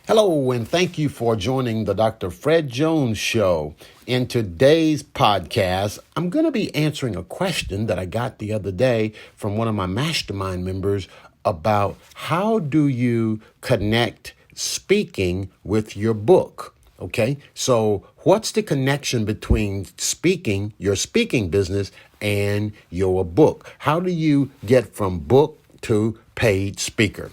Hello, and thank you for joining the Dr. Fred Jones Show. In today's podcast, I'm going to be answering a question that I got the other day from one of my mastermind members about how do you connect speaking with your book? Okay, so what's the connection between speaking, your speaking business, and your book? How do you get from book to paid speaker?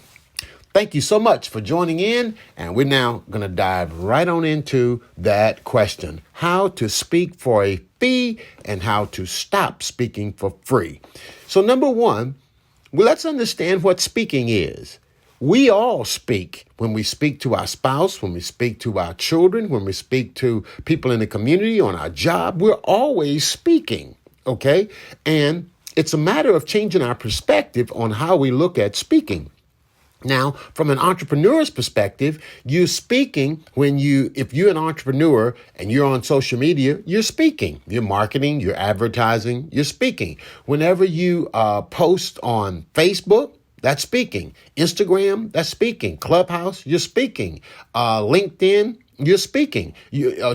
Thank you so much for joining in, and we're now going to dive right on into that question. How to speak for a fee and how to stop speaking for free. So number one, let's understand what speaking is. We all speak. When we speak to our spouse, when we speak to our children, when we speak to people in the community, on our job, we're always speaking, okay? And it's a matter of changing our perspective on how we look at speaking. Now, from an entrepreneur's perspective, you're speaking if you're an entrepreneur and you're on social media, you're speaking. You're marketing, you're advertising, you're speaking. Whenever you post on Facebook, that's speaking. Instagram, that's speaking. CLUBHOUSE, you're speaking. LinkedIn, you're speaking.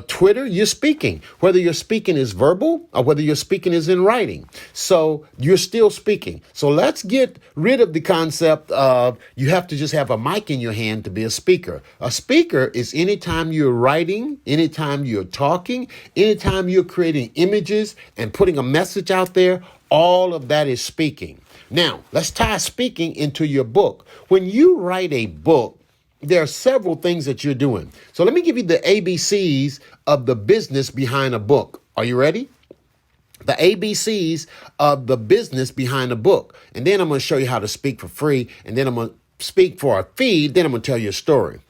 Twitter, you're speaking. Whether your speaking is verbal or whether your speaking is in writing. So you're still speaking. So let's get rid of the concept of you have to just have a mic in your hand to be a speaker. A speaker is anytime you're writing, anytime you're talking, anytime you're creating images and putting a message out there, all of that is speaking. Now, let's tie speaking into your book. When you write a book, there are several things that you're doing. So let me give you the ABCs of the business behind a book. Are you ready? The ABCs of the business behind a book. And then I'm going to show you how to speak for free. And then I'm going to speak for a fee. Then I'm going to tell you a story.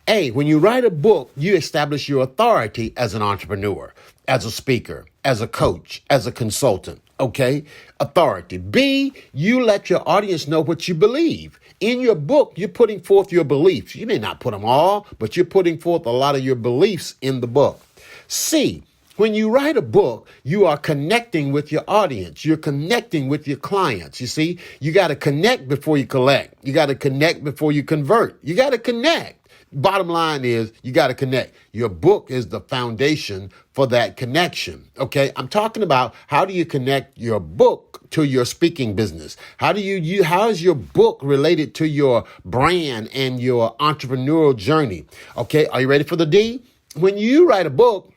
A, when you write a book, you establish your authority as an entrepreneur, as a speaker, as a coach, as a consultant. Okay, authority. B, you let your audience know what you believe. In your book, you're putting forth your beliefs. You may not put them all, but you're putting forth a lot of your beliefs in the book. C, when you write a book, you are connecting with your audience. You're connecting with your clients. You see, you got to connect before you collect. You got to connect before you convert. You got to connect. Bottom line is you got to connect. Your book is the foundation for that connection. Okay. I'm talking about how do you connect your book to your speaking business? How is your book related to your brand and your entrepreneurial journey? Okay. Are you ready for the D? When you write a book,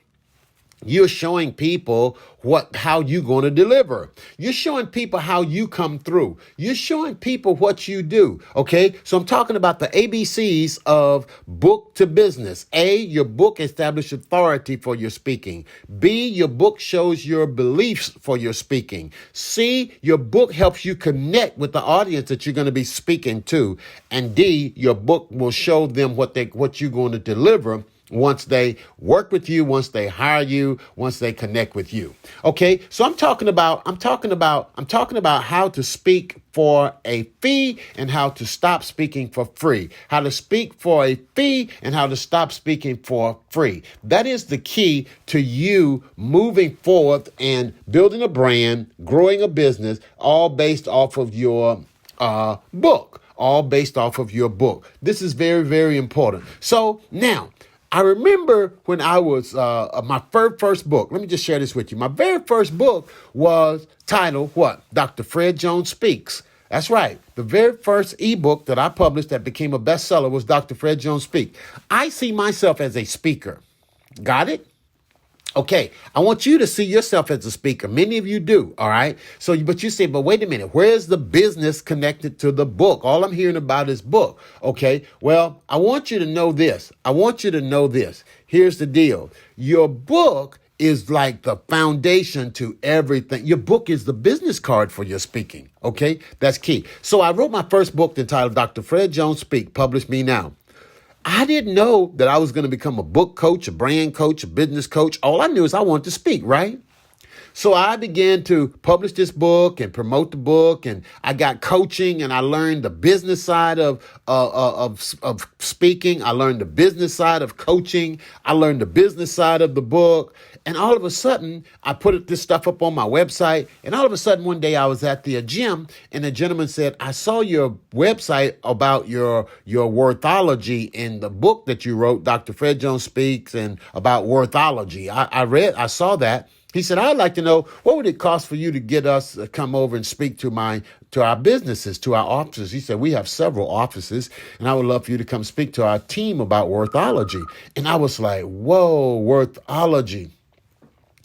you're showing people how you're going to deliver. You're showing people how you come through. You're showing people what you do. Okay. So I'm talking about the ABCs of book to business. A, your book establishes authority for your speaking. B, your book shows your beliefs for your speaking. C, your book helps you connect with the audience that you're going to be speaking to. And D, your book will show them what you're going to deliver once they work with you, once they hire you, once they connect with you. Okay, so I'm talking about how to speak for a fee and how to stop speaking for free. How to speak for a fee and how to stop speaking for free. That is the key to you moving forward and building a brand, growing a business, all based off of your book. All based off of your book. This is very, very important. So now, I remember when I was my first book. Let me just share this with you. My very first book was titled what? Dr. Fred Jones Speaks. That's right. The very first ebook that I published that became a bestseller was Dr. Fred Jones Speaks. I see myself as a speaker. Got it? Okay, I want you to see yourself as a speaker. Many of you do, all right? But you say, but wait a minute, where's the business connected to the book? All I'm hearing about is book, okay? Well, I want you to know this. Here's the deal. Your book is like the foundation to everything. Your book is the business card for your speaking, okay? That's key. So I wrote my first book entitled Dr. Fred Jones Speak, Publish Me Now. I didn't know that I was going to become a book coach, a brand coach, a business coach. All I knew is I wanted to speak, right? So I began to publish this book and promote the book, and I got coaching, and I learned the business side of speaking. I learned the business side of coaching. I learned the business side of the book. And all of a sudden, I put this stuff up on my website. And all of a sudden, one day I was at the gym, and the gentleman said, I saw your website about your worthology in the book that you wrote, Dr. Fred Jones Speaks, and about worthology. I saw that. He said, I'd like to know, what would it cost for you to get us to come over and speak to our businesses, to our offices? He said, we have several offices, and I would love for you to come speak to our team about worthology. And I was like, whoa, worthology.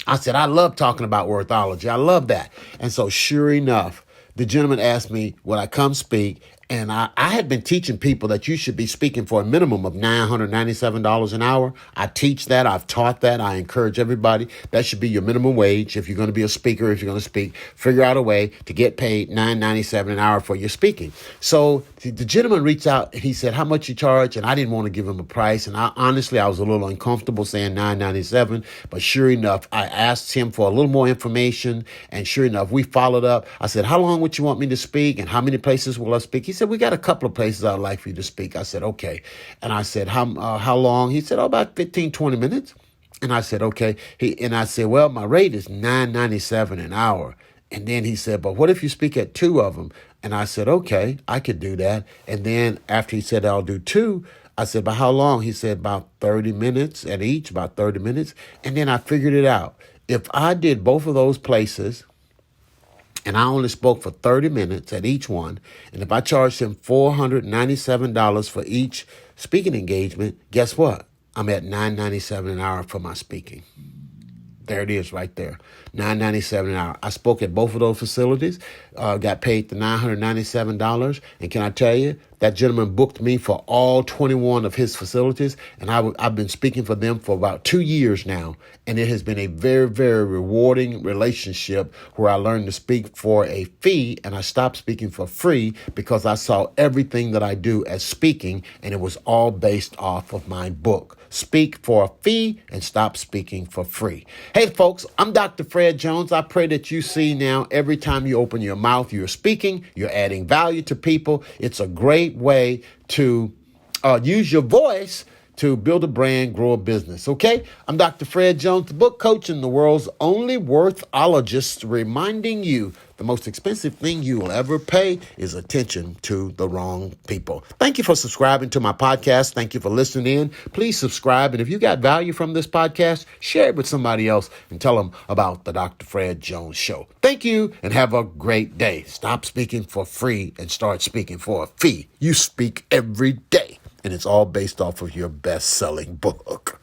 I said, I love talking about worthology. I love that. And so sure enough, the gentleman asked me, would I come speak? And I had been teaching people that you should be speaking for a minimum of $997 an hour. I teach that. I've taught that. I encourage everybody. That should be your minimum wage. If you're going to be a speaker, if you're going to speak, figure out a way to get paid $997 an hour for your speaking. So the gentleman reached out and he said, how much you charge? And I didn't want to give him a price. And honestly, I was a little uncomfortable saying $997. But sure enough, I asked him for a little more information. And sure enough, we followed up. I said, how long would you want me to speak? And how many places will I speak? He said, we got a couple of places I'd like for you to speak. I said, okay. And I said, how long? He said, about 15, 20 minutes. And I said, okay. And I said, well, my rate is $997 an hour. And then he said, but what if you speak at two of them? And I said, okay, I could do that. And then after he said, I'll do two, I said, but how long? He said, about 30 minutes at each, about 30 minutes. And then I figured it out. If I did both of those places, and I only spoke for 30 minutes at each one, and if I charged him $497 for each speaking engagement, guess what? I'm at $997 an hour for my speaking. There it is right there, $997 an hour. I spoke at both of those facilities, got paid the $997. And can I tell you, that gentleman booked me for all 21 of his facilities, and I've been speaking for them for about 2 years now. And it has been a very, very rewarding relationship where I learned to speak for a fee, and I stopped speaking for free because I saw everything that I do as speaking, and it was all based off of my book. Speak for a fee and stop speaking for free. Hey, folks, I'm Dr. Fred Jones. I pray that you see now every time you open your mouth, you're speaking, you're adding value to people. It's a great way to use your voice to build a brand, grow a business. Okay? I'm Dr. Fred Jones, the book coach and the world's only worthologist, reminding you the most expensive thing you will ever pay is attention to the wrong people. Thank you for subscribing to my podcast. Thank you for listening in. Please subscribe. And if you got value from this podcast, share it with somebody else and tell them about the Dr. Fred Jones Show. Thank you and have a great day. Stop speaking for free and start speaking for a fee. You speak every day. And it's all based off of your best-selling book.